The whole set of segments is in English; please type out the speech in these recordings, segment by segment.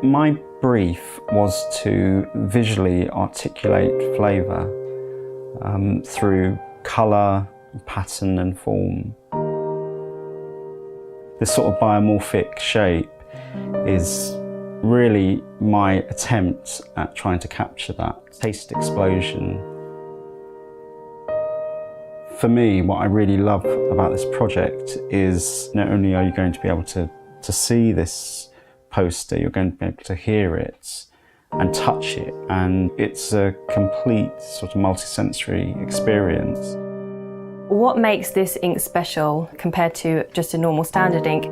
My brief was to visually articulate flavour through colour, pattern and form. This sort of biomorphic shape is really my attempt at trying to capture that taste explosion. For me, what I really love about this project is not only are you going to be able to see this poster, you're going to be able to hear it and touch it, and it's a complete sort of multi-sensory experience. What makes this ink special compared to just a normal standard ink?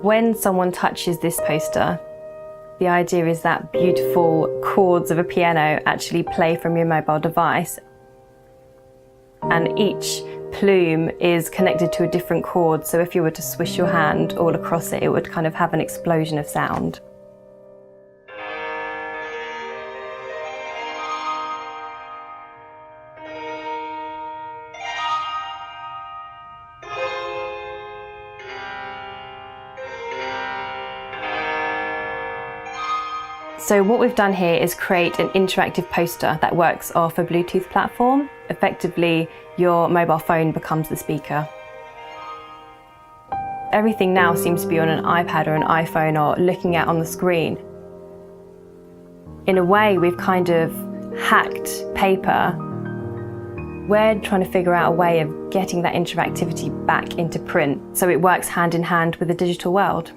When someone touches this poster, the idea is that beautiful chords of a piano actually play from your mobile device, and each plume is connected to a different chord, so if you were to swish your hand all across it, it would kind of have an explosion of sound. So what we've done here is create an interactive poster that works off a Bluetooth platform. Effectively, your mobile phone becomes the speaker. Everything now seems to be on an iPad or an iPhone or looking at on the screen. In a way, we've kind of hacked paper. We're trying to figure out a way of getting that interactivity back into print so it works hand in hand with the digital world.